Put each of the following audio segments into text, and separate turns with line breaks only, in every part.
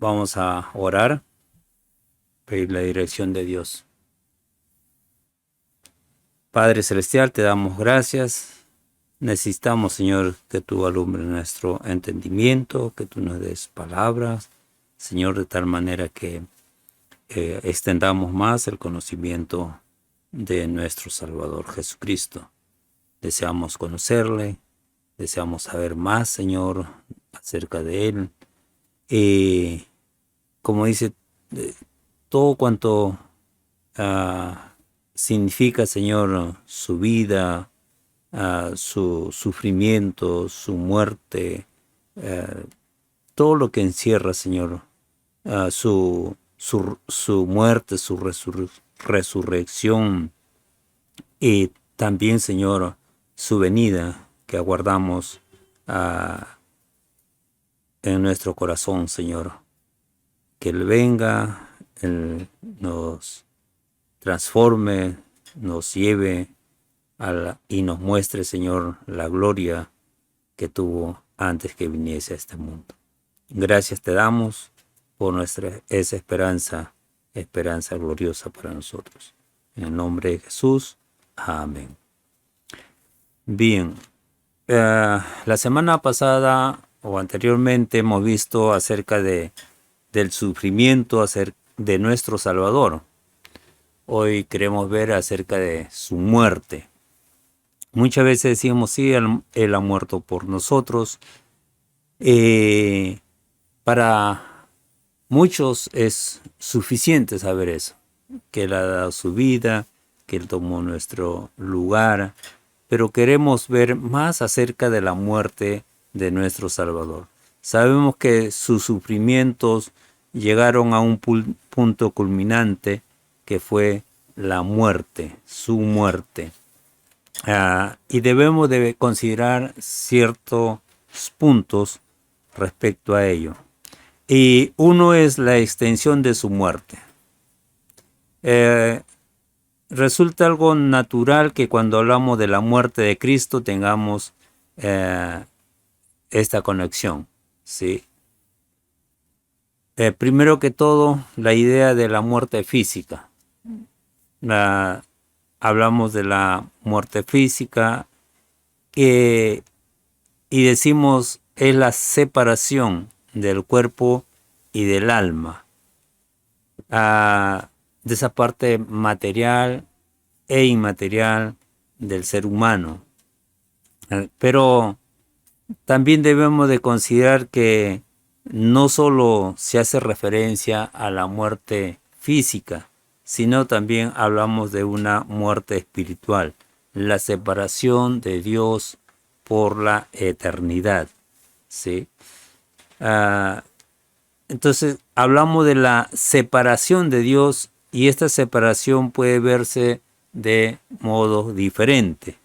Vamos a orar, pedir la dirección de Dios. Padre Celestial, te damos gracias. Necesitamos, Señor, que tú alumbres nuestro entendimiento, que tú nos des palabras, Señor, de tal manera que extendamos más el conocimiento de nuestro Salvador Jesucristo. Deseamos conocerle, deseamos saber más, Señor, acerca de Él. Y como dice, todo cuanto significa, Señor, su vida, su sufrimiento, su muerte, todo lo que encierra, Señor, su muerte, su resurrección y también, Señor, su venida que aguardamos en nuestro corazón, Señor. Que Él venga, Él nos transforme, nos lleve y nos muestre, Señor, la gloria que tuvo antes que viniese a este mundo. Gracias te damos por esa esperanza gloriosa para nosotros. En el nombre de Jesús, amén. Bien, la semana pasada o anteriormente hemos visto acerca del sufrimiento de nuestro Salvador. Hoy queremos ver acerca de su muerte. Muchas veces decimos, sí, Él ha muerto por nosotros. Para muchos es suficiente saber eso, que Él ha dado su vida, que Él tomó nuestro lugar, pero queremos ver más acerca de la muerte de nuestro Salvador. Sabemos que sus sufrimientos llegaron a un punto culminante que fue la muerte, su muerte. Y debemos de considerar ciertos puntos respecto a ello. Y uno es la extensión de su muerte. Resulta algo natural que cuando hablamos de la muerte de Cristo tengamos esta conexión, ¿sí? Primero que todo, la idea de la muerte física. Hablamos de la muerte física y decimos es la separación del cuerpo y del alma, de esa parte material e inmaterial del ser humano. Pero también debemos de considerar que no solo se hace referencia a la muerte física, sino también hablamos de una muerte espiritual, la separación de Dios por la eternidad, ¿sí? Entonces hablamos de la separación de Dios y esta separación puede verse de modo diferente.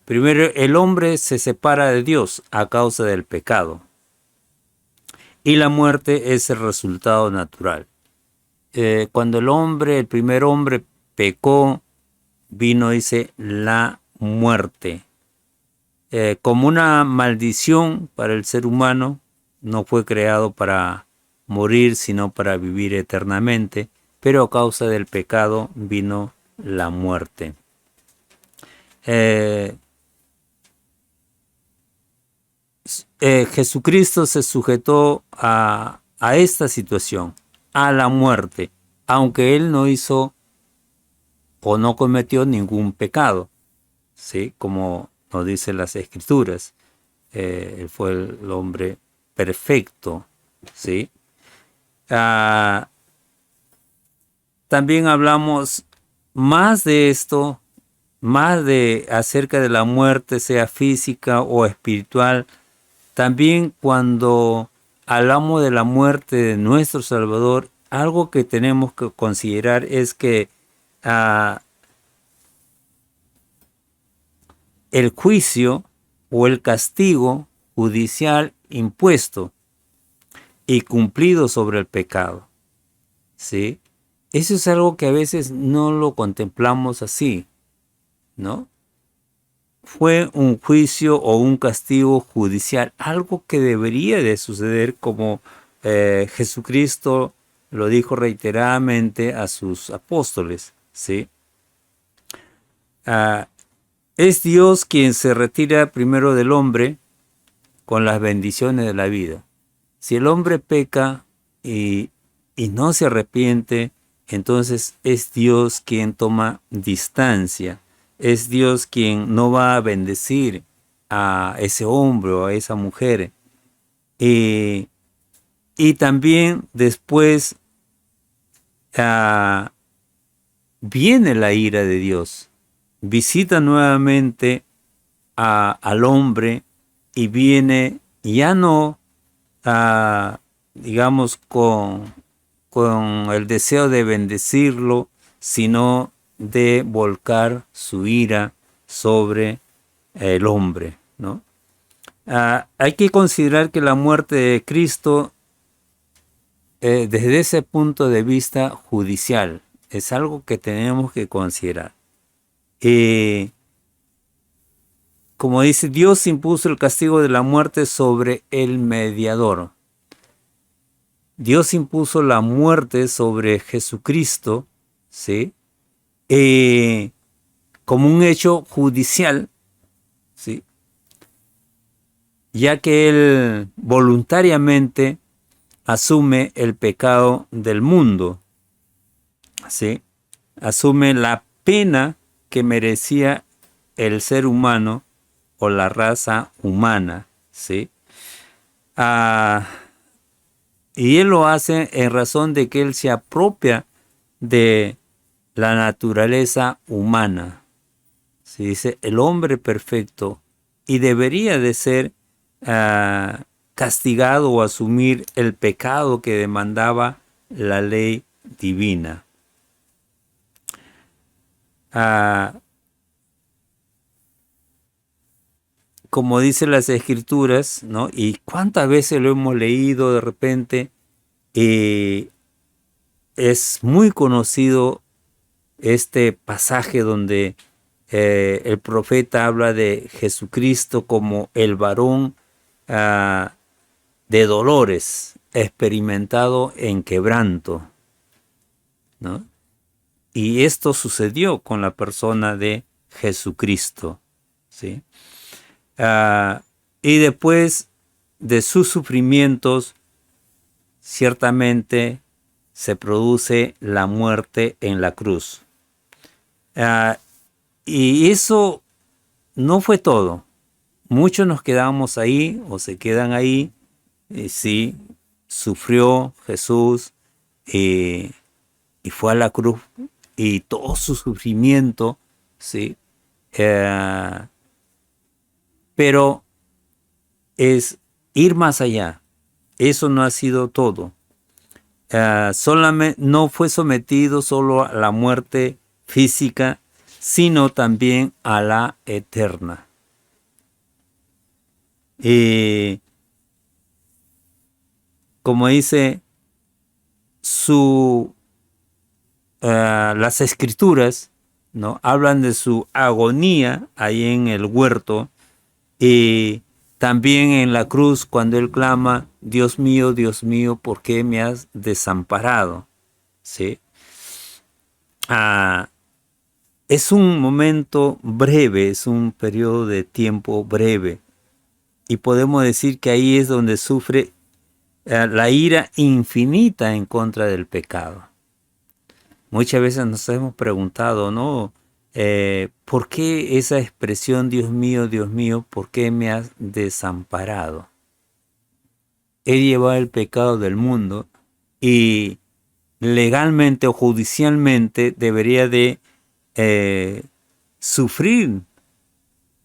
Primero, el hombre se separa de Dios a causa del pecado y la muerte es el resultado natural. Cuando el primer hombre pecó, vino, dice, la muerte. Como una maldición para el ser humano, no fue creado para morir, sino para vivir eternamente, pero a causa del pecado vino la muerte. Jesucristo se sujetó a esta situación, a la muerte, aunque Él no hizo o no cometió ningún pecado, ¿sí? Como nos dicen las Escrituras. Él fue el hombre perfecto, ¿sí? También hablamos más de esto, más de acerca de la muerte, sea física o espiritual. También cuando hablamos de la muerte de nuestro Salvador, algo que tenemos que considerar es que el juicio o el castigo judicial impuesto y cumplido sobre el pecado, ¿sí? Eso es algo que a veces no lo contemplamos así, ¿no? Fue un juicio o un castigo judicial, algo que debería de suceder como Jesucristo lo dijo reiteradamente a sus apóstoles, ¿sí? Es Dios quien se retira primero del hombre con las bendiciones de la vida. Si el hombre peca y no se arrepiente, entonces es Dios quien toma distancia. Es Dios quien no va a bendecir a ese hombre o a esa mujer. Y también después viene la ira de Dios. Visita nuevamente al hombre y viene ya no, digamos, con el deseo de bendecirlo, sino de volcar su ira sobre el hombre, ¿no? Hay que considerar que la muerte de Cristo, desde ese punto de vista judicial, es algo que tenemos que considerar. Como dice, Dios impuso el castigo de la muerte sobre el mediador. Dios impuso la muerte sobre Jesucristo, ¿sí? Como un hecho judicial, ¿sí? Ya que Él voluntariamente asume el pecado del mundo, ¿sí? Asume la pena que merecía el ser humano o la raza humana, ¿sí? Y Él lo hace en razón de que Él se apropia de la naturaleza humana. Se dice el hombre perfecto y debería de ser castigado o asumir el pecado que demandaba la ley divina. Como dicen las escrituras, ¿no? Y cuántas veces lo hemos leído de repente, es muy conocido este pasaje donde el profeta habla de Jesucristo como el varón de dolores, experimentado en quebranto, ¿no? Y esto sucedió con la persona de Jesucristo, ¿sí? Y después de sus sufrimientos, ciertamente se produce la muerte en la cruz. Y eso no fue todo. Muchos nos quedamos ahí o se quedan ahí. Sí, sufrió Jesús y fue a la cruz y todo su sufrimiento, ¿sí? Pero es ir más allá. Eso no ha sido todo. Solamente no fue sometido solo a la muerte física, sino también a la eterna. Como dice las escrituras, ¿no? Hablan de su agonía ahí en el huerto y también en la cruz cuando él clama, Dios mío, ¿por qué me has desamparado? ¿Sí? Es un momento breve, es un periodo de tiempo breve. Y podemos decir que ahí es donde sufre la ira infinita en contra del pecado. Muchas veces nos hemos preguntado, ¿no? ¿Por qué esa expresión, Dios mío, ¿por qué me has desamparado? Él llevaba el pecado del mundo y legalmente o judicialmente debería de sufrir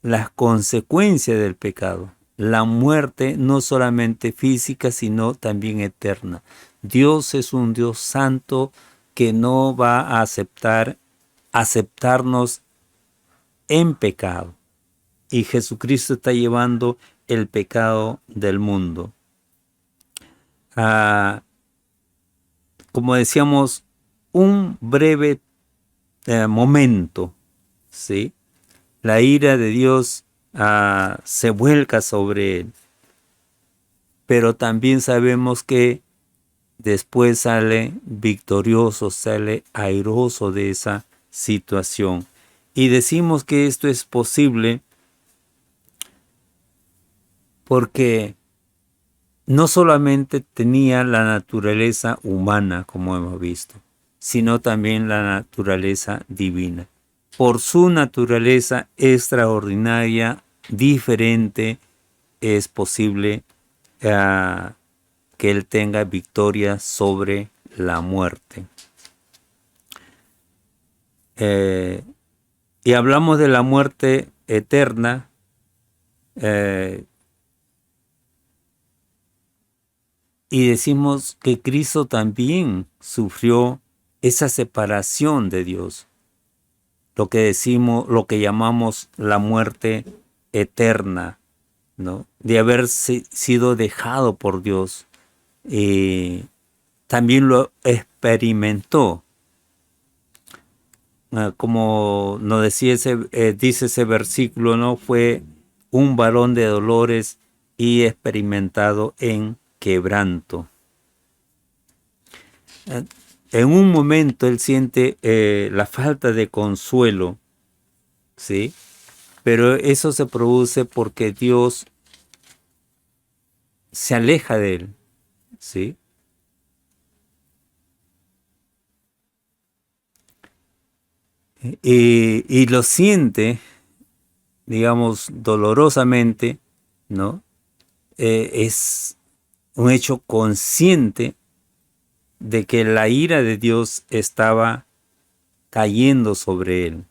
las consecuencias del pecado. La muerte no solamente física, sino también eterna. Dios es un Dios santo que no va a aceptarnos en pecado. Y Jesucristo está llevando el pecado del mundo. Como decíamos, un breve momento, ¿sí? La ira de Dios se vuelca sobre él. Pero también sabemos que después sale victorioso, sale airoso de esa situación. Y decimos que esto es posible porque no solamente tenía la naturaleza humana, como hemos visto, sino también la naturaleza divina. Por su naturaleza extraordinaria, diferente, es posible que Él tenga victoria sobre la muerte. Y hablamos de la muerte eterna, y decimos que Cristo también sufrió esa separación de Dios, lo que llamamos la muerte eterna, ¿no? De haber sido dejado por Dios. También lo experimentó. Como nos decía dice ese versículo, ¿no? Fue un varón de dolores y experimentado en quebranto. En un momento él siente la falta de consuelo, ¿sí? Pero eso se produce porque Dios se aleja de él, ¿sí? Y lo siente, digamos, dolorosamente, ¿no? Es un hecho consciente de que la ira de Dios estaba cayendo sobre él.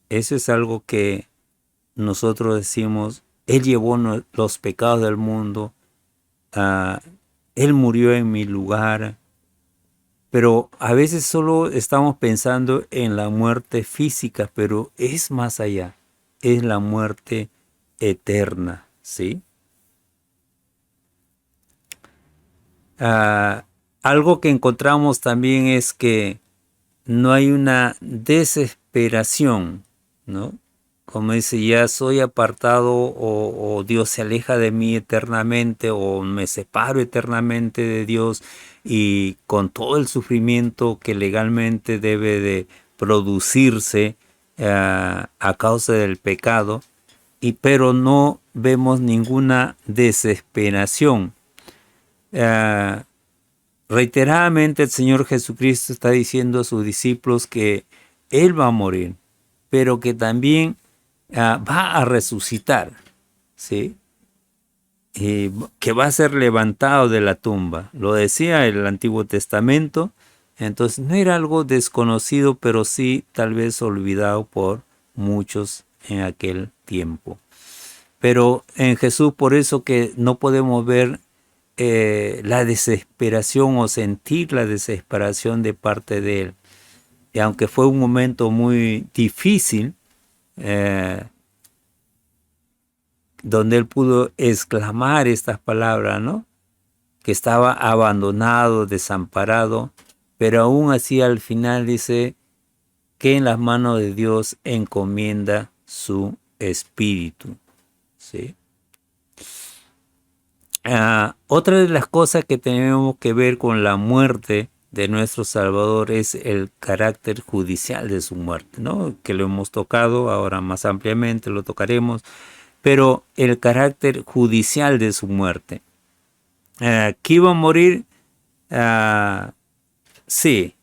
Eso es algo que nosotros decimos, Él llevó los pecados del mundo, Él murió en mi lugar, pero a veces solo estamos pensando en la muerte física, pero es más allá, es la muerte eterna, ¿sí? Algo que encontramos también es que no hay una desesperación, ¿no? Como dice, ya soy apartado o Dios se aleja de mí eternamente o me separo eternamente de Dios y con todo el sufrimiento que legalmente debe de producirse a causa del pecado, pero no vemos ninguna desesperación. Reiteradamente el Señor Jesucristo está diciendo a sus discípulos que Él va a morir, pero que también va a resucitar, ¿sí? Que va a ser levantado de la tumba. Lo decía el Antiguo Testamento, entonces no era algo desconocido, pero sí tal vez olvidado por muchos en aquel tiempo. Pero en Jesús, por eso que no podemos ver la desesperación o sentir la desesperación de parte de Él. Y aunque fue un momento muy difícil, donde Él pudo exclamar estas palabras, ¿no? Que estaba abandonado, desamparado, pero aún así al final dice que en las manos de Dios encomienda su espíritu, ¿sí? Otra de las cosas que tenemos que ver con la muerte de nuestro Salvador es el carácter judicial de su muerte, ¿no? Que lo hemos tocado, ahora más ampliamente lo tocaremos, pero el carácter judicial de su muerte. ¿Que iba a morir? Sí,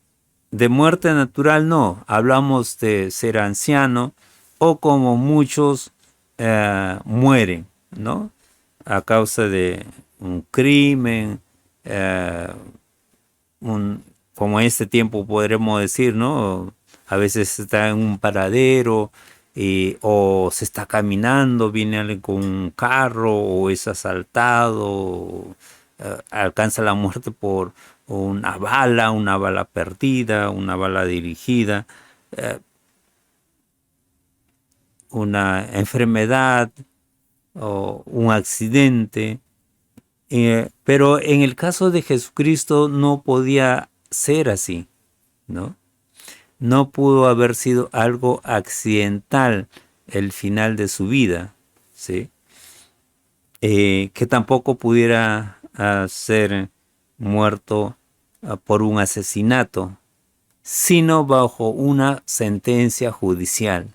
de muerte natural no, hablamos de ser anciano o como muchos mueren, ¿no? A causa de un crimen, como en este tiempo podremos decir, ¿no? A veces está en un paradero o se está caminando, viene alguien con un carro o es asaltado, alcanza la muerte por una bala perdida, una bala dirigida, una enfermedad o un accidente. Pero en el caso de Jesucristo no podía ser así, ¿no? No pudo haber sido algo accidental el final de su vida, ¿sí? Que tampoco pudiera ser muerto por un asesinato, sino bajo una sentencia judicial,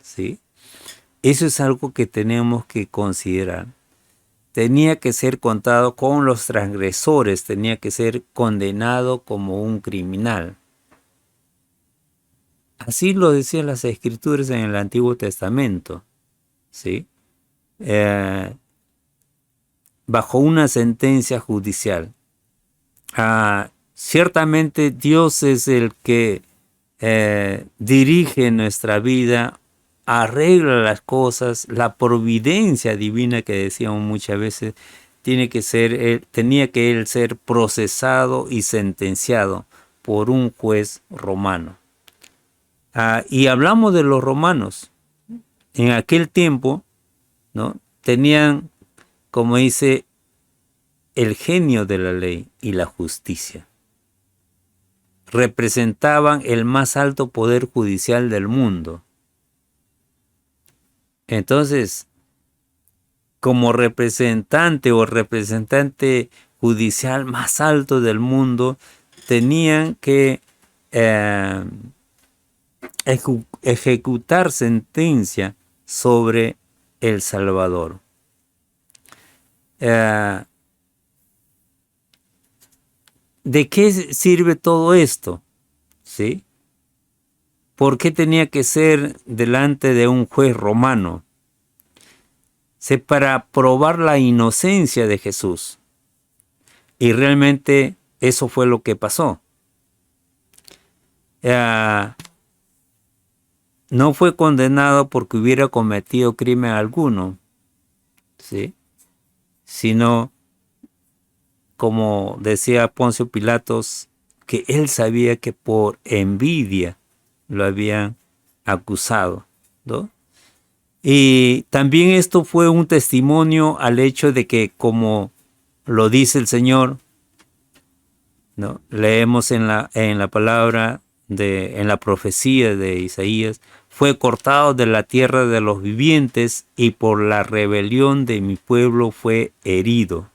¿sí? Eso es algo que tenemos que considerar. Tenía que ser contado con los transgresores, tenía que ser condenado como un criminal. Así lo decían las Escrituras en el Antiguo Testamento, ¿sí? Bajo una sentencia judicial. Ciertamente Dios es el que dirige nuestra vida, arregla las cosas, la providencia divina que decíamos muchas veces, tenía que él ser procesado y sentenciado por un juez romano. Y hablamos de los romanos. En aquel tiempo, ¿no? Tenían, como dice, el genio de la ley y la justicia. Representaban el más alto poder judicial del mundo. Entonces, como representante o representante judicial más alto del mundo, tenían que ejecutar sentencia sobre el Salvador. ¿De qué sirve todo esto? ¿Sí? ¿Por qué tenía que ser delante de un juez romano? Para probar la inocencia de Jesús. Y realmente eso fue lo que pasó. No fue condenado porque hubiera cometido crimen alguno, ¿sí? Sino, como decía Poncio Pilatos, que él sabía que por envidia lo habían acusado, ¿no? Y también esto fue un testimonio al hecho de que, como lo dice el Señor, ¿no? Leemos en la palabra, en la profecía de Isaías, fue cortado de la tierra de los vivientes y por la rebelión de mi pueblo fue herido.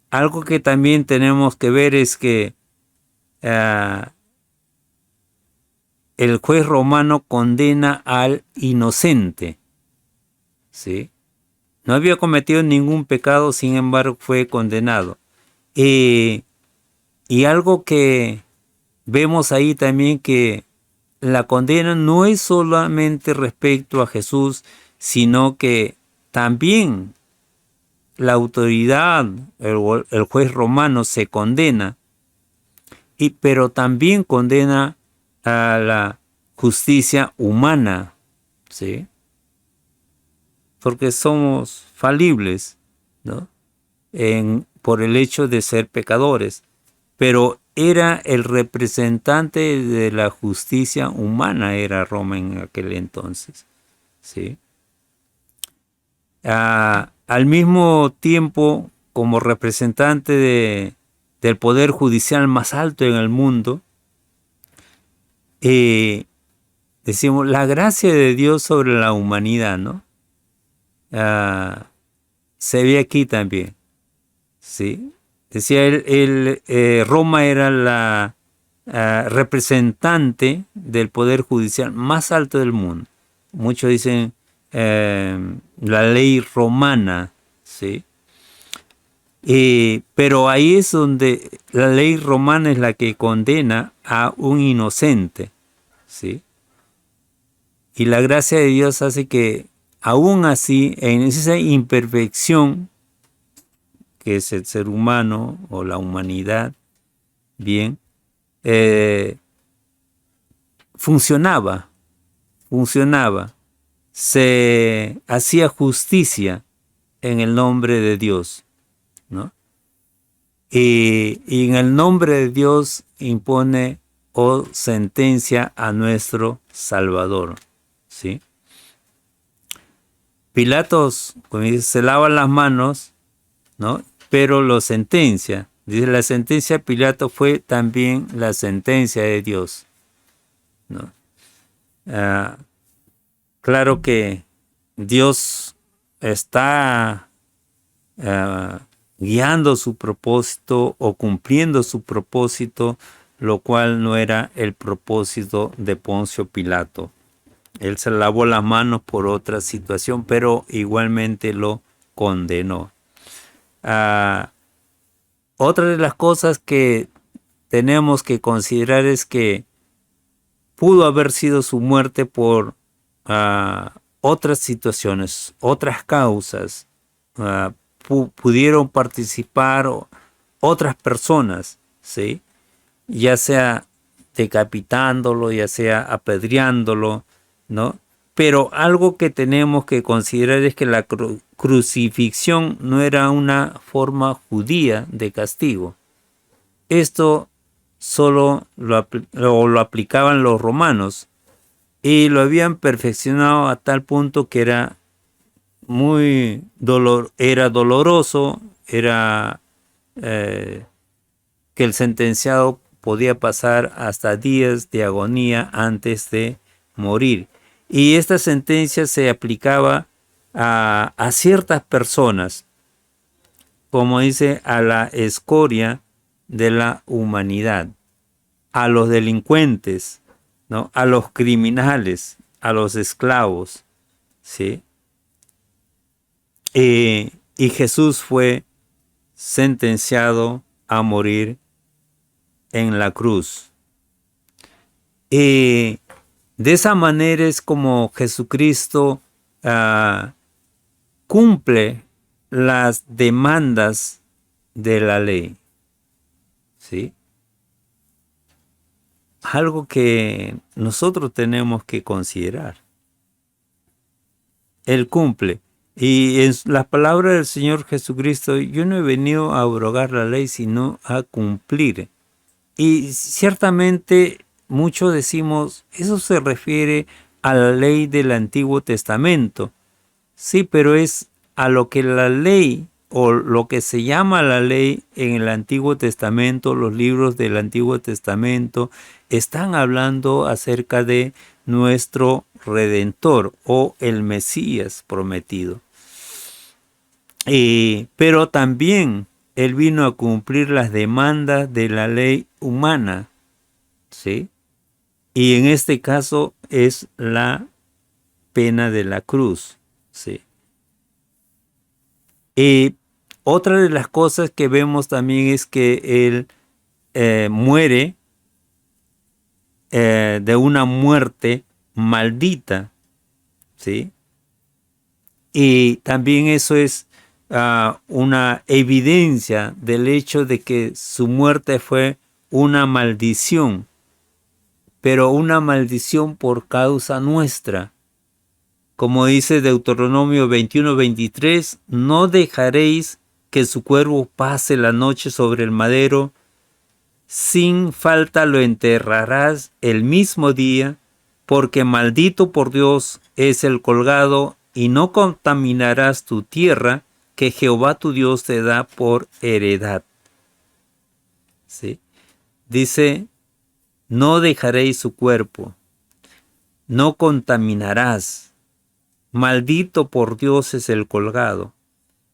Algo que también tenemos que ver es que el juez romano condena al inocente, ¿sí? No había cometido ningún pecado, sin embargo fue condenado. Y algo que vemos ahí también, que la condena no es solamente respecto a Jesús, sino que también la autoridad, el juez romano se condena, pero también condena a la justicia humana, ¿sí? Porque somos falibles, ¿no? Por el hecho de ser pecadores, pero era el representante de la justicia humana, era Roma en aquel entonces, ¿sí? Al mismo tiempo, como representante del poder judicial más alto en el mundo, decimos la gracia de Dios sobre la humanidad, ¿no? Se ve aquí también, ¿sí? Decía Roma era la representante del poder judicial más alto del mundo. Muchos dicen la ley romana, ¿sí? Pero ahí es donde la ley romana es la que condena a un inocente, ¿sí? Y la gracia de Dios hace que aún así, en esa imperfección que es el ser humano o la humanidad, bien, funcionaba, se hacía justicia en el nombre de Dios, ¿no? Y en el nombre de Dios impone o sentencia a nuestro Salvador, ¿sí? Pilatos, como dice, se lava las manos, ¿no? Pero lo sentencia. Dice, la sentencia de Pilato fue también la sentencia de Dios, ¿no? Claro que Dios está guiando su propósito o cumpliendo su propósito, lo cual no era el propósito de Poncio Pilato. Él se lavó las manos por otra situación, pero igualmente lo condenó. Otra de las cosas que tenemos que considerar es que pudo haber sido su muerte por otras situaciones, otras causas. Pudieron participar otras personas, ¿sí? Ya sea decapitándolo, ya sea apedreándolo, ¿no? Pero algo que tenemos que considerar es que la crucifixión no era una forma judía de castigo. Esto solo lo aplicaban los romanos y lo habían perfeccionado a tal punto que era era doloroso, era que el sentenciado podía pasar hasta días de agonía antes de morir. Y esta sentencia se aplicaba a ciertas personas, como dice, a la escoria de la humanidad, a los delincuentes, ¿no? A los criminales, a los esclavos, ¿sí? Y Jesús fue sentenciado a morir en la cruz. De esa manera es como Jesucristo cumple las demandas de la ley, ¿sí? Algo que nosotros tenemos que considerar. Él cumple. Y en las palabras del Señor Jesucristo, yo no he venido a abrogar la ley, sino a cumplir. Y ciertamente muchos decimos, eso se refiere a la ley del Antiguo Testamento. Sí, pero es a lo que la ley o lo que se llama la ley en el Antiguo Testamento, los libros del Antiguo Testamento, están hablando acerca de nuestro Redentor o el Mesías prometido. Pero también Él vino a cumplir las demandas de la ley humana, ¿sí? Y en este caso es la pena de la cruz, ¿sí? Otra de las cosas que vemos también es que Él muere de una muerte maldita, ¿sí? Y también eso es una evidencia del hecho de que su muerte fue una maldición, pero una maldición por causa nuestra. Como dice Deuteronomio 21:23, no dejaréis que su cuerpo pase la noche sobre el madero, sin falta lo enterrarás el mismo día, porque maldito por Dios es el colgado, y no contaminarás tu tierra, que Jehová tu Dios te da por heredad. ¿Sí? Dice, no dejaréis su cuerpo, no contaminarás, maldito por Dios es el colgado.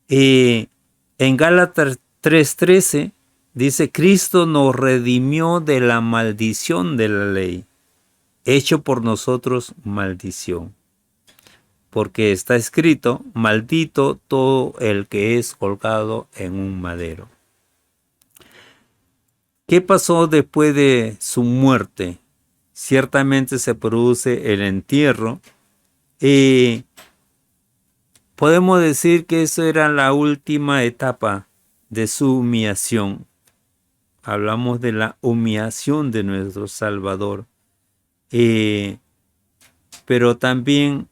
En Gálatas 3:13 dice, Cristo nos redimió de la maldición de la ley, hecho por nosotros maldición. Porque está escrito, maldito todo el que es colgado en un madero. ¿Qué pasó después de su muerte? Ciertamente se produce el entierro y podemos decir que eso era la última etapa de su humillación. Hablamos de la humillación de nuestro Salvador. Pero también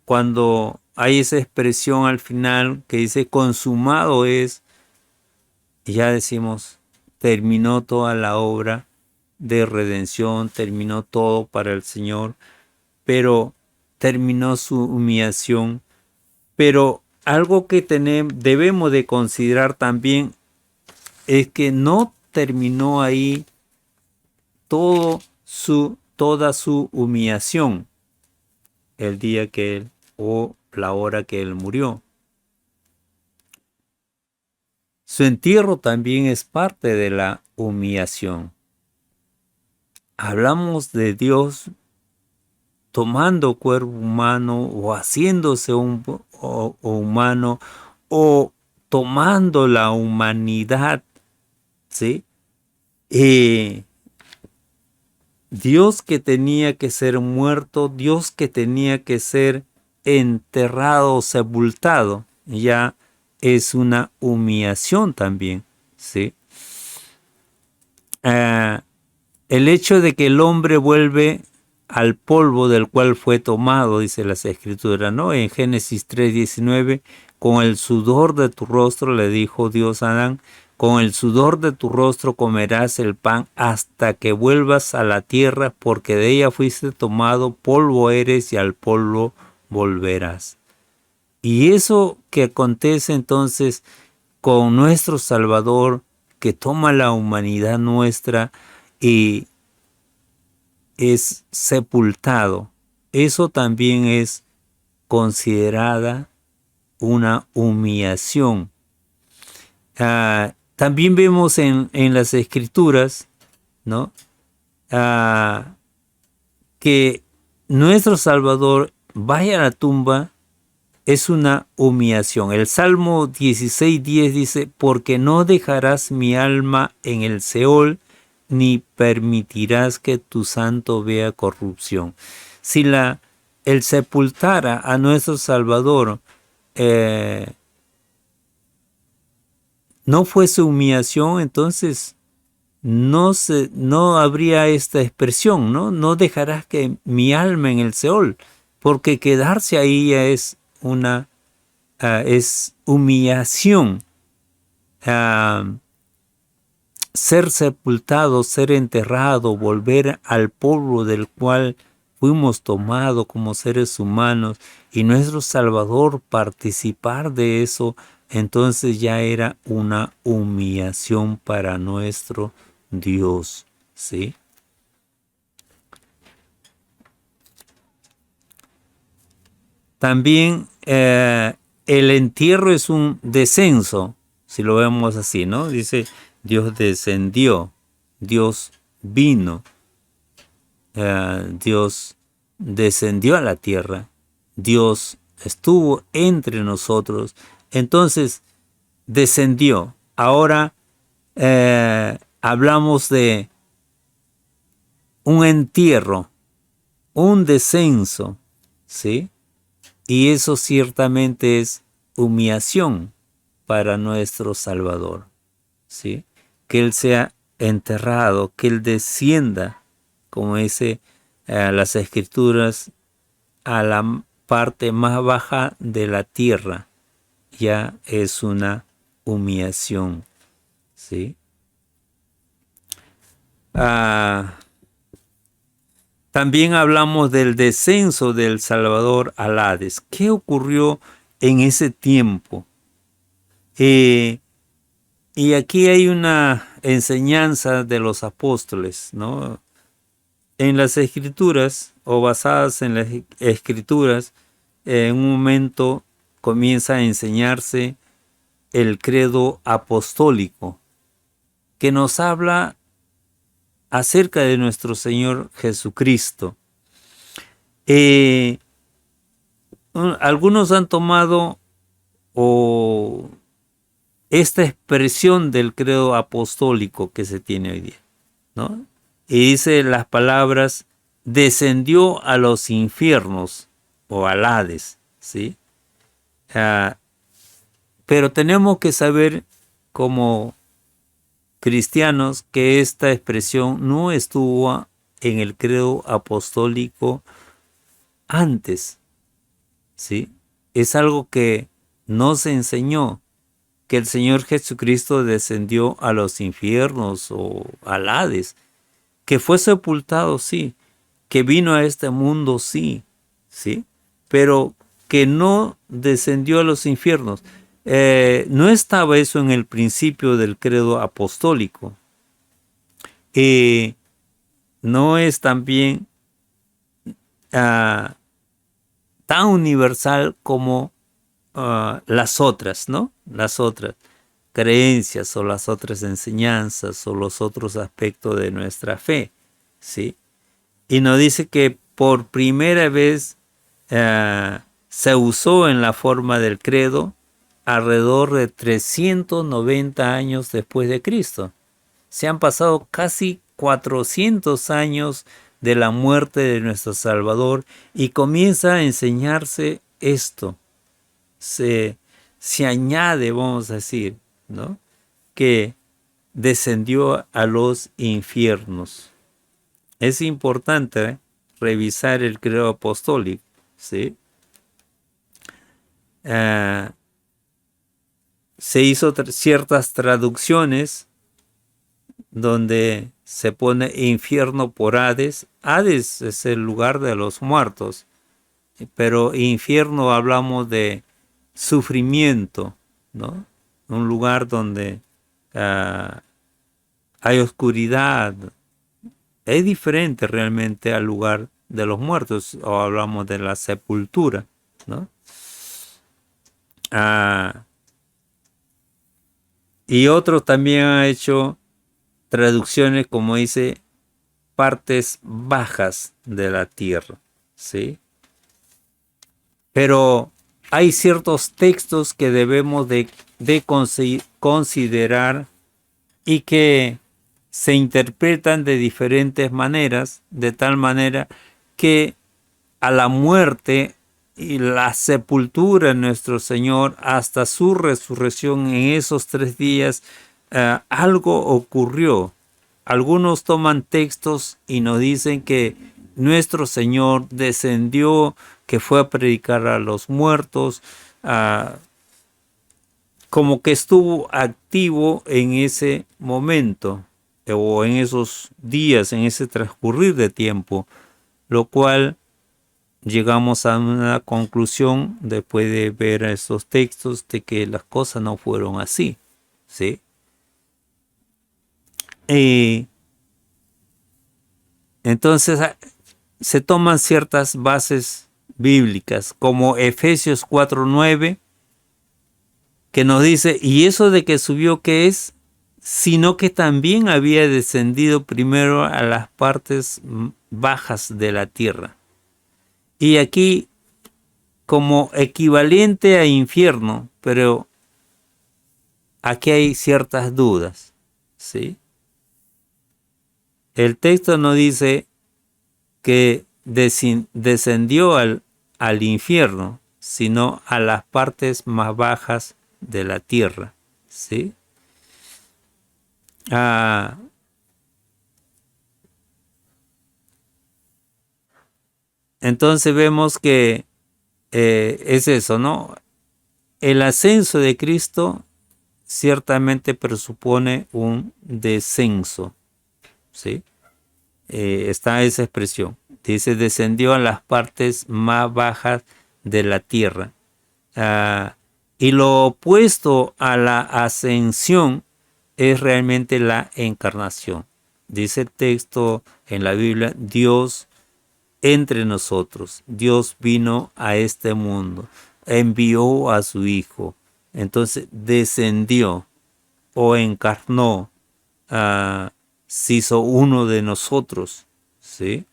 cuando hay esa expresión al final que dice consumado es, ya decimos, terminó toda la obra de redención, terminó todo para el Señor, pero terminó su humillación. Pero algo que debemos de considerar también es que no terminó ahí toda su humillación el día que él o la hora que él murió. Su entierro también es parte de la humillación. Hablamos de Dios tomando cuerpo humano o haciéndose humano o tomando la humanidad, ¿sí? Dios que tenía que ser muerto, Dios que tenía que ser enterrado, sepultado, ya es una humillación también, ¿sí? El hecho de que el hombre vuelve al polvo del cual fue tomado, dice las Escrituras, ¿no? En Génesis 3:19, con el sudor de tu rostro, le dijo Dios a Adán, con el sudor de tu rostro comerás el pan hasta que vuelvas a la tierra, porque de ella fuiste tomado, polvo eres y al polvo volverás. Y eso que acontece entonces con nuestro Salvador, que toma la humanidad nuestra y es sepultado, eso también es considerada una humillación. También vemos en las Escrituras, ¿no? Que nuestro Salvador vaya a la tumba es una humillación. El Salmo 16:10 dice, porque no dejarás mi alma en el Seol, ni permitirás que tu santo vea corrupción. Si el sepultara a nuestro Salvador no fuese humillación, entonces no habría esta expresión, ¿no? No dejarás que mi alma en el Seol, porque quedarse ahí ya es es humillación. Ser sepultado, ser enterrado, volver al polvo del cual fuimos tomados como seres humanos y nuestro Salvador participar de eso, entonces ya era una humillación para nuestro Dios, ¿sí? También el entierro es un descenso, si lo vemos así, ¿no? Dice, Dios descendió, Dios vino, Dios descendió a la tierra, Dios estuvo entre nosotros, entonces descendió. Ahora hablamos de un entierro, un descenso, ¿sí? Y eso ciertamente es humillación para nuestro Salvador, ¿sí? Que Él sea enterrado, que Él descienda, como dice las Escrituras, a la parte más baja de la tierra, ya es una humillación, ¿sí? También hablamos del descenso del Salvador al Hades. ¿Qué ocurrió en ese tiempo? Y aquí hay una enseñanza de los apóstoles, ¿no? En las Escrituras, o basadas en las Escrituras, en un momento comienza a enseñarse el credo apostólico, que nos habla acerca de nuestro Señor Jesucristo. Algunos han tomado esta expresión del credo apostólico que se tiene hoy día, ¿no? Y dice las palabras, descendió a los infiernos o al Hades, ¿sí? Pero tenemos que saber como cristianos que esta expresión no estuvo en el credo apostólico antes, ¿sí? Es algo que no se enseñó, que el Señor Jesucristo descendió a los infiernos o al Hades, que fue sepultado, sí, que vino a este mundo, sí, sí, pero que no descendió a los infiernos. No estaba eso en el principio del credo apostólico. No es también tan universal como las otras, ¿no? Las otras. creencias o las otras enseñanzas o los otros aspectos de nuestra fe, ¿sí? Y nos dice que por primera vez se usó en la forma del credo alrededor de 390 años después de Cristo. Se han pasado casi 400 años de la muerte de nuestro Salvador y comienza a enseñarse esto. Se añade, vamos a decir, ¿no?, que descendió a los infiernos. Es importante revisar el credo apostólico, ¿sí? Se hizo ciertas traducciones donde se pone infierno por Hades. Hades es el lugar de los muertos, pero infierno hablamos de sufrimiento, ¿no? Un lugar donde hay oscuridad. Es diferente realmente al lugar de los muertos, o hablamos de la sepultura, ¿no? Y otros también han hecho traducciones, como dice, partes bajas de la tierra, ¿sí? Pero hay ciertos textos que debemos de considerar y que se interpretan de diferentes maneras, de tal manera que a la muerte y la sepultura de nuestro Señor hasta su resurrección en esos 3 días, algo ocurrió. Algunos toman textos y nos dicen que nuestro Señor descendió, que fue a predicar a los muertos, como que estuvo activo en ese momento o en esos días, en ese transcurrir de tiempo, lo cual llegamos a una conclusión después de ver esos textos de que las cosas no fueron así, ¿sí? Entonces se toman ciertas bases bíblicas, como Efesios 4:9, que nos dice, ¿y eso de que subió qué es? Sino que también había descendido primero a las partes bajas de la tierra. Y aquí, como equivalente a infierno, pero aquí hay ciertas dudas, ¿sí? El texto no dice que descendió al infierno, sino a las partes más bajas de la tierra, ¿sí? Entonces vemos que es eso, ¿no? El ascenso de Cristo ciertamente presupone un descenso, ¿sí? Está esa expresión. Dice, descendió a las partes más bajas de la tierra. Y lo opuesto a la ascensión es realmente la encarnación. Dice el texto en la Biblia, Dios entre nosotros. Dios vino a este mundo, envió a su Hijo. Entonces descendió o encarnó, se hizo uno de nosotros, ¿sí?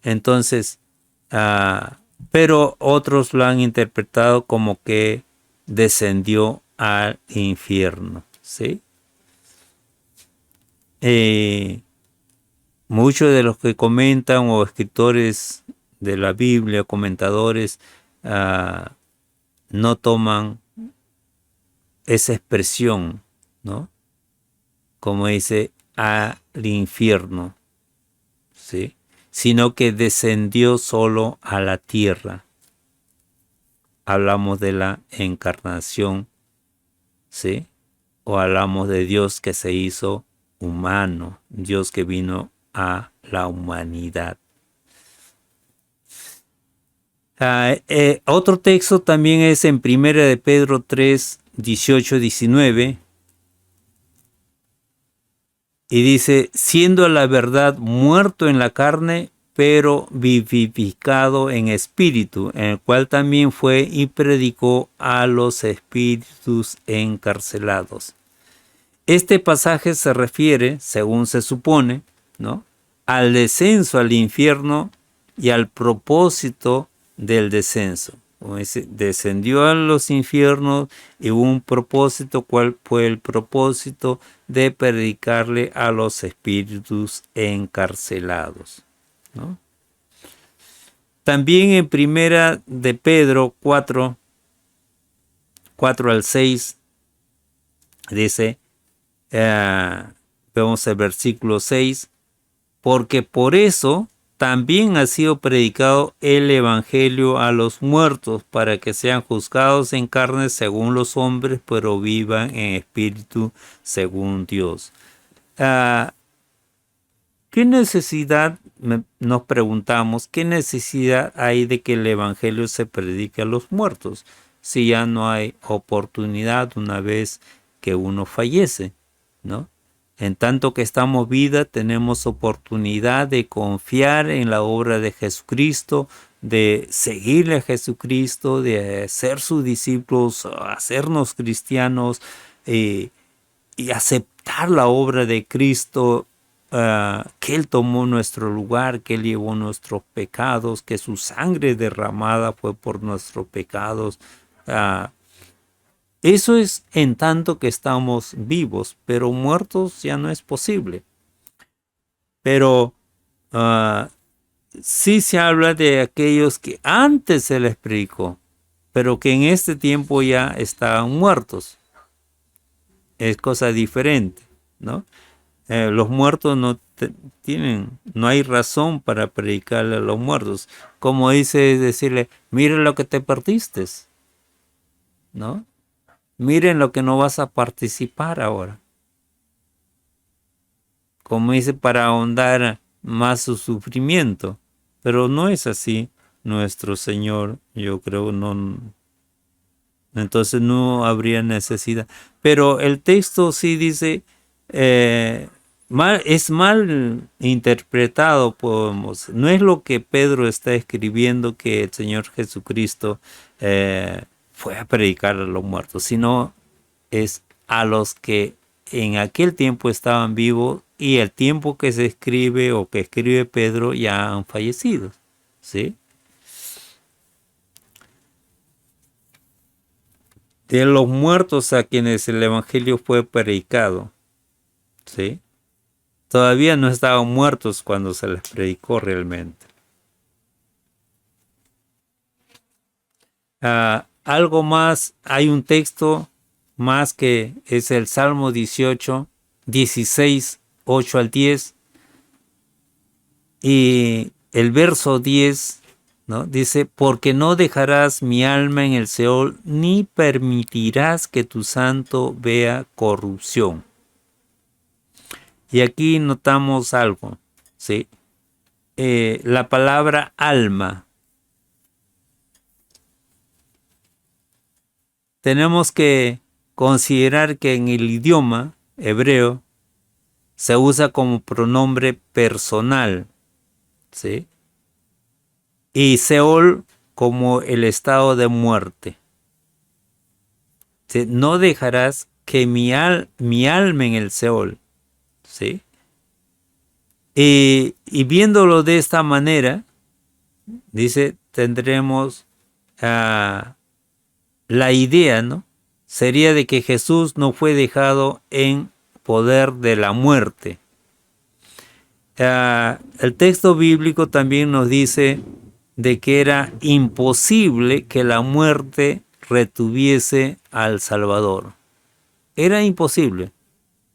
Entonces, pero otros lo han interpretado como que descendió al infierno, ¿sí? Muchos de los que comentan o escritores de la Biblia, comentadores, no toman esa expresión, ¿no? Como dice, al infierno, ¿sí? Sino que descendió solo a la tierra. Hablamos de la encarnación, ¿sí? O hablamos de Dios que se hizo humano, Dios que vino a la humanidad. Otro texto también es en 1 de Pedro 3, 18, 19. Y dice, siendo a la verdad muerto en la carne, pero vivificado en espíritu, en el cual también fue y predicó a los espíritus encarcelados. Este pasaje se refiere, según se supone, ¿no?, al descenso al infierno y al propósito del descenso. Como dice, descendió a los infiernos y hubo un propósito. ¿Cuál fue el propósito? De predicarle a los espíritus encarcelados, ¿no? También en primera de Pedro 4 al 6 dice, vemos el versículo 6, porque por eso también ha sido predicado el evangelio a los muertos, para que sean juzgados en carne según los hombres, pero vivan en espíritu según Dios. ¿Qué necesidad, nos preguntamos, qué necesidad hay de que el evangelio se predique a los muertos, si ya no hay oportunidad una vez que uno fallece, ¿no? En tanto que estamos vida, tenemos oportunidad de confiar en la obra de Jesucristo, de seguirle a Jesucristo, de ser sus discípulos, hacernos cristianos, y aceptar la obra de Cristo, que Él tomó nuestro lugar, que Él llevó nuestros pecados, que su sangre derramada fue por nuestros pecados. Eso es en tanto que estamos vivos, pero muertos ya no es posible. Pero sí se habla de aquellos que antes se les predicó, pero que en este tiempo ya estaban muertos. Es cosa diferente, ¿no? Los muertos no hay razón para predicarle a los muertos. Como dice, decirle, mira lo que te perdiste, ¿no? Miren lo que no vas a participar ahora. Como dice, para ahondar más su sufrimiento. Pero no es así nuestro Señor, yo creo, no. Entonces no habría necesidad. Pero el texto sí dice, es mal interpretado. No es lo que Pedro está escribiendo, que el Señor Jesucristo fue a predicar a los muertos, sino es a los que en aquel tiempo estaban vivos y el tiempo que se escribe o que escribe Pedro ya han fallecido, ¿sí? De los muertos a quienes el evangelio fue predicado, ¿sí? Todavía no estaban muertos cuando se les predicó realmente. Algo más, hay un texto más que es el Salmo 18, 16, 8 al 10, y el verso 10, ¿no?, dice, porque no dejarás mi alma en el Seol, ni permitirás que tu santo vea corrupción. Y aquí notamos algo, ¿sí? La palabra alma. Tenemos que considerar que en el idioma hebreo se usa como pronombre personal, ¿sí? Y Seol como el estado de muerte. ¿Sí? No dejarás que mi alma en el Seol, ¿sí? Y viéndolo de esta manera, dice, tendremos la idea, ¿no?, sería de que Jesús no fue dejado en poder de la muerte. El texto bíblico también nos dice de que era imposible que la muerte retuviese al Salvador. Era imposible,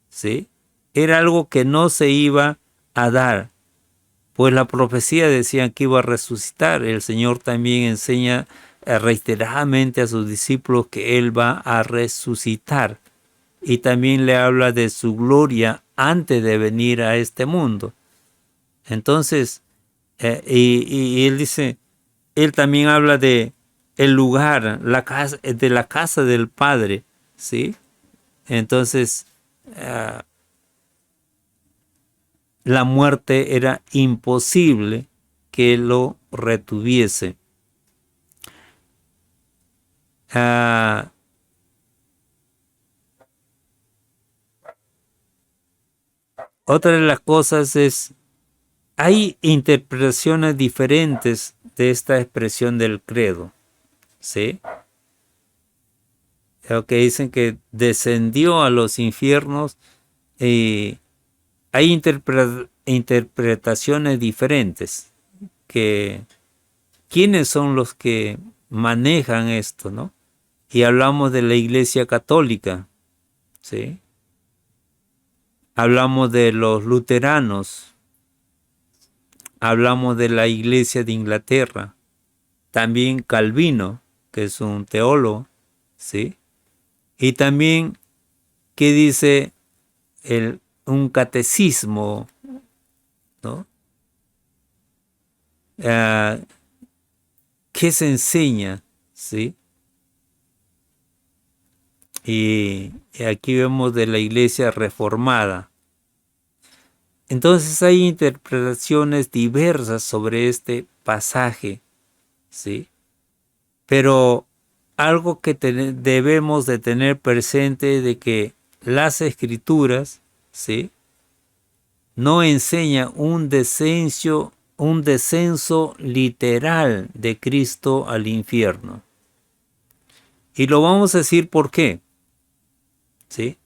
¿sí? Era algo que no se iba a dar, pues la profecía decía que iba a resucitar. El Señor también enseña reiteradamente a sus discípulos que Él va a resucitar, y también le habla de su gloria antes de venir a este mundo. Entonces, y Él dice, Él también habla de el lugar, de la casa del Padre, ¿sí? Entonces, la muerte era imposible que lo retuviese. Otra de las cosas es, hay interpretaciones diferentes de esta expresión del credo, ¿sí? Lo que dicen que descendió a los infiernos, hay interpretaciones diferentes. ¿Quiénes son los que manejan esto, no? Y hablamos de la Iglesia Católica, ¿sí? Hablamos de los luteranos, hablamos de la Iglesia de Inglaterra, también Calvino, que es un teólogo, ¿sí? Y también, ¿qué dice un catecismo, ¿no? ¿Qué se enseña? ¿Sí? Y aquí vemos de la Iglesia Reformada. Entonces hay interpretaciones diversas sobre este pasaje, ¿sí? Pero algo que debemos de tener presente de que las Escrituras, ¿sí?, no enseña un descenso literal de Cristo al infierno. Y lo vamos a decir por qué, ¿sí?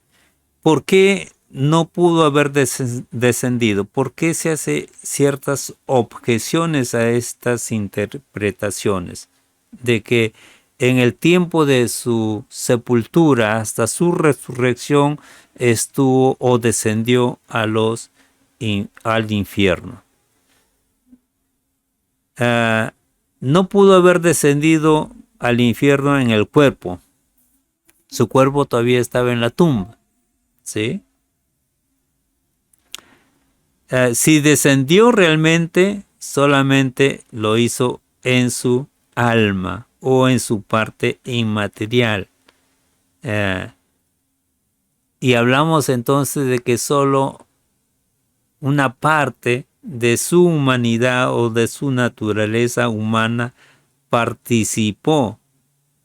¿Por qué no pudo haber descendido? ¿Por qué se hace ciertas objeciones a estas interpretaciones? De que en el tiempo de su sepultura hasta su resurrección estuvo o descendió al infierno. No pudo haber descendido al infierno en el cuerpo. Su cuerpo todavía estaba en la tumba, ¿sí? Si descendió realmente, solamente lo hizo en su alma o en su parte inmaterial. Y hablamos entonces de que solo una parte de su humanidad o de su naturaleza humana participó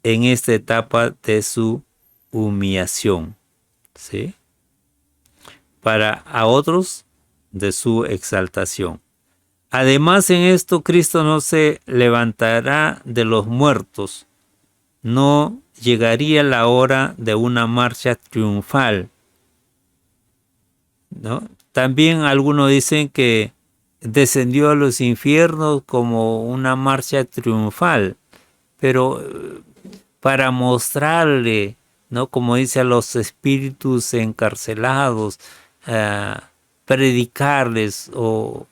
en esta etapa de su humillación, ¿sí? Para a otros de su exaltación. Además, en esto Cristo no se levantará de los muertos, no llegaría la hora de una marcha triunfal, ¿no? También algunos dicen que descendió a los infiernos como una marcha triunfal, pero para mostrarle, ¿no?, como dice, a los espíritus encarcelados, predicarles o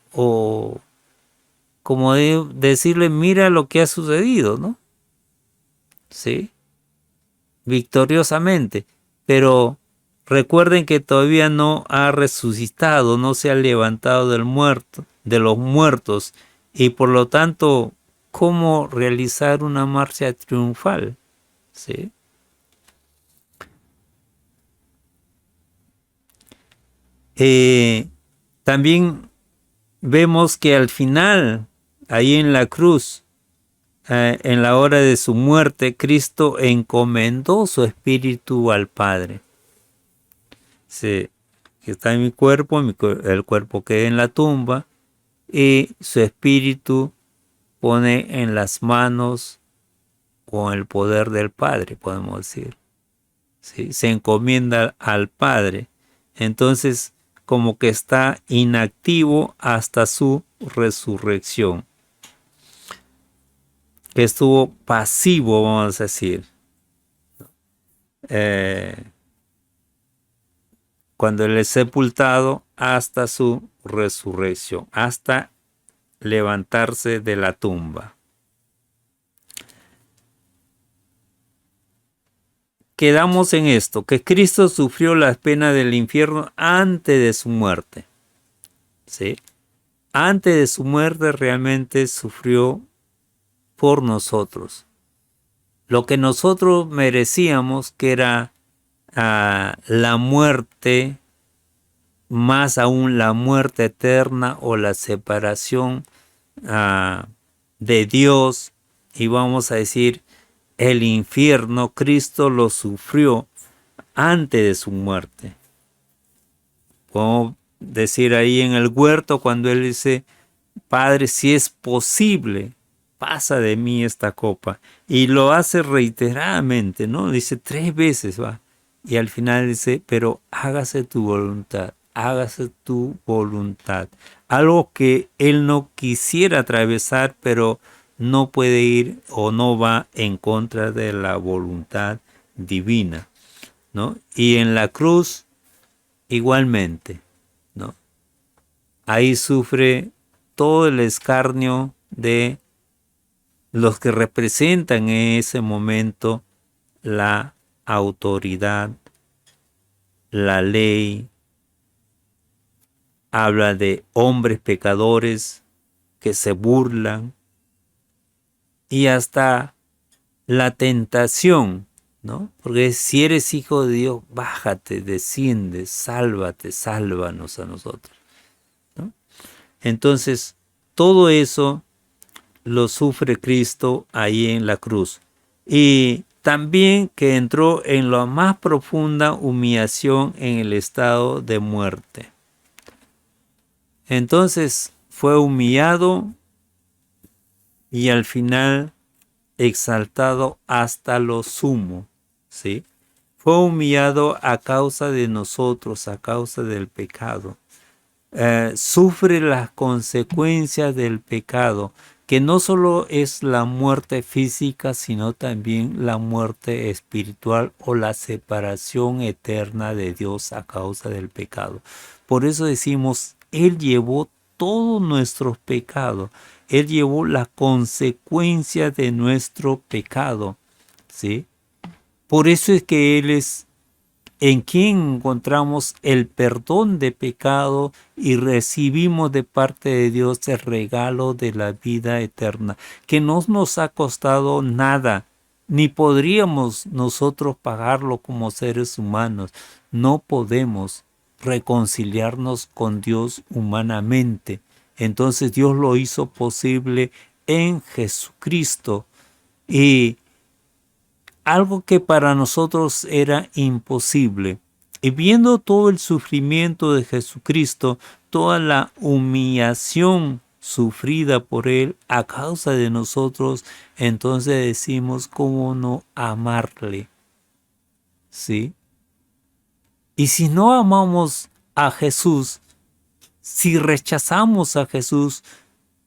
como decirle, mira lo que ha sucedido, ¿no? Sí, victoriosamente, pero recuerden que todavía no ha resucitado, no se ha levantado de los muertos, y por lo tanto, ¿cómo realizar una marcha triunfal? ¿Sí? También vemos que al final, ahí en la cruz, en la hora de su muerte, Cristo encomendó su espíritu al Padre. Sí, que está en mi cuerpo, el cuerpo queda en la tumba, y su espíritu pone en las manos con el poder del Padre, podemos decir. ¿Sí? Se encomienda al Padre. Entonces, como que está inactivo hasta su resurrección. Que estuvo pasivo, vamos a decir. Cuando él es sepultado hasta su resurrección, hasta levantarse de la tumba. Quedamos en esto, que Cristo sufrió las penas del infierno antes de su muerte. ¿Sí? Antes de su muerte realmente sufrió por nosotros. Lo que nosotros merecíamos, que era la muerte, más aún la muerte eterna o la separación de Dios, y vamos a decir, el infierno, Cristo lo sufrió antes de su muerte. Podemos decir ahí en el huerto cuando Él dice, Padre, si es posible, pasa de mí esta copa. Y lo hace reiteradamente, ¿no? Dice 3 veces, va. Y al final dice, pero hágase tu voluntad, hágase tu voluntad. Algo que Él no quisiera atravesar, pero no puede ir o no va en contra de la voluntad divina, ¿no? Y en la cruz igualmente, ¿no? Ahí sufre todo el escarnio de los que representan en ese momento la autoridad, la ley. Habla de hombres pecadores que se burlan y hasta la tentación, ¿no? Porque si eres hijo de Dios, bájate, desciende, sálvate, sálvanos a nosotros, ¿no? Entonces, todo eso lo sufre Cristo ahí en la cruz. Y también que entró en la más profunda humillación en el estado de muerte. Entonces fue humillado y al final exaltado hasta lo sumo, ¿sí? Fue humillado a causa de nosotros, a causa del pecado. Sufre las consecuencias del pecado, que no solo es la muerte física, sino también la muerte espiritual o la separación eterna de Dios a causa del pecado. Por eso decimos, Él llevó todos nuestros pecados, Él llevó la consecuencia de nuestro pecado, ¿sí? Por eso es que Él es en quien encontramos el perdón de pecado y recibimos de parte de Dios el regalo de la vida eterna, que no nos ha costado nada, ni podríamos nosotros pagarlo como seres humanos. No podemos reconciliarnos con Dios humanamente. Entonces Dios lo hizo posible en Jesucristo. Y algo que para nosotros era imposible. Y viendo todo el sufrimiento de Jesucristo, toda la humillación sufrida por Él a causa de nosotros, entonces decimos, ¿cómo no amarle? ¿Sí? Y si no amamos a Jesús, si rechazamos a Jesús,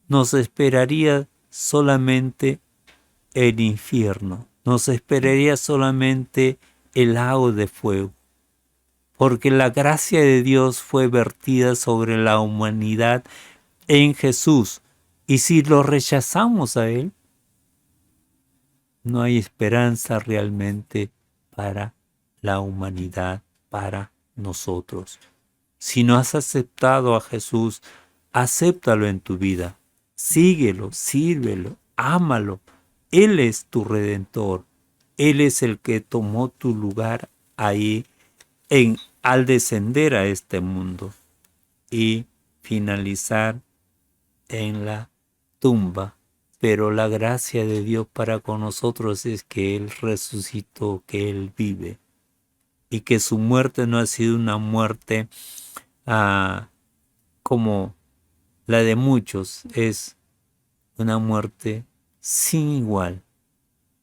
nos esperaría solamente el infierno. Nos esperaría solamente el lago de fuego, porque la gracia de Dios fue vertida sobre la humanidad en Jesús, y si lo rechazamos a Él, no hay esperanza realmente para la humanidad, para nosotros. Si no has aceptado a Jesús, acéptalo en tu vida, síguelo, sírvelo, ámalo. Él es tu Redentor. Él es el que tomó tu lugar ahí al descender a este mundo y finalizar en la tumba. Pero la gracia de Dios para con nosotros es que Él resucitó, que Él vive y que su muerte no ha sido una muerte como la de muchos, es una muerte sin igual,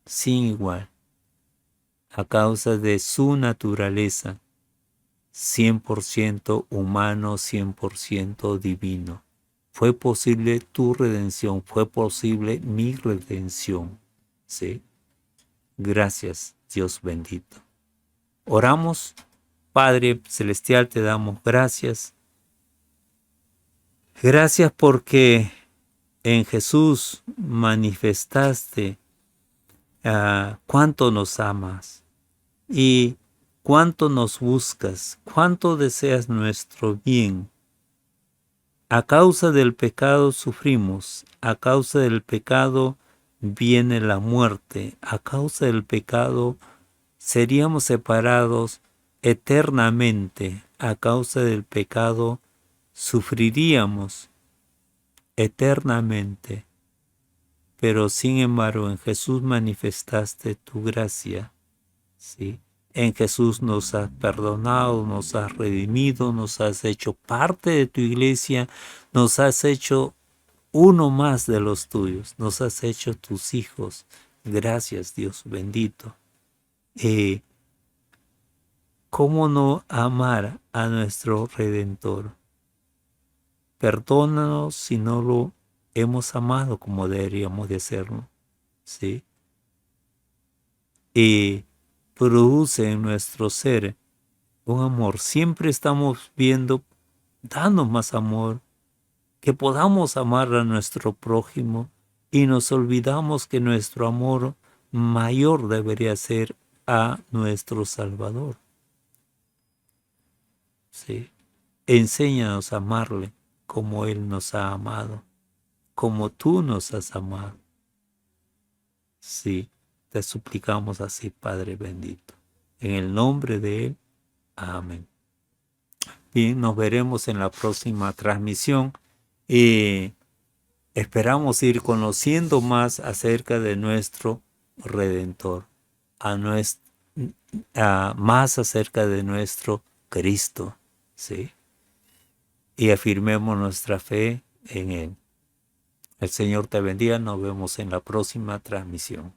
sin igual, a causa de su naturaleza, 100% humano, 100% divino. Fue posible tu redención, fue posible mi redención. ¿Sí? Gracias, Dios bendito. Oramos, Padre Celestial, te damos gracias. Gracias porque en Jesús manifestaste cuánto nos amas y cuánto nos buscas, cuánto deseas nuestro bien. A causa del pecado sufrimos, a causa del pecado viene la muerte, a causa del pecado seríamos separados eternamente, a causa del pecado sufriríamos eternamente. Pero sin embargo, en Jesús manifestaste tu gracia, ¿sí? En Jesús nos has perdonado, nos has redimido, nos has hecho parte de tu iglesia, nos has hecho uno más de los tuyos, nos has hecho tus hijos. Gracias, Dios bendito. ¿Cómo no amar a nuestro Redentor? Perdónanos si no lo hemos amado como deberíamos de hacerlo, ¿sí? Y produce en nuestro ser un amor. Siempre estamos viendo, danos más amor, que podamos amar a nuestro prójimo y nos olvidamos que nuestro amor mayor debería ser a nuestro Salvador. ¿Sí? Enséñanos a amarle como Él nos ha amado, como tú nos has amado. Sí, te suplicamos así, Padre bendito. En el nombre de Él, amén. Bien, nos veremos en la próxima transmisión y esperamos ir conociendo más acerca de nuestro Redentor, más acerca de nuestro Cristo, ¿sí? Y afirmemos nuestra fe en Él. El Señor te bendiga, nos vemos en la próxima transmisión.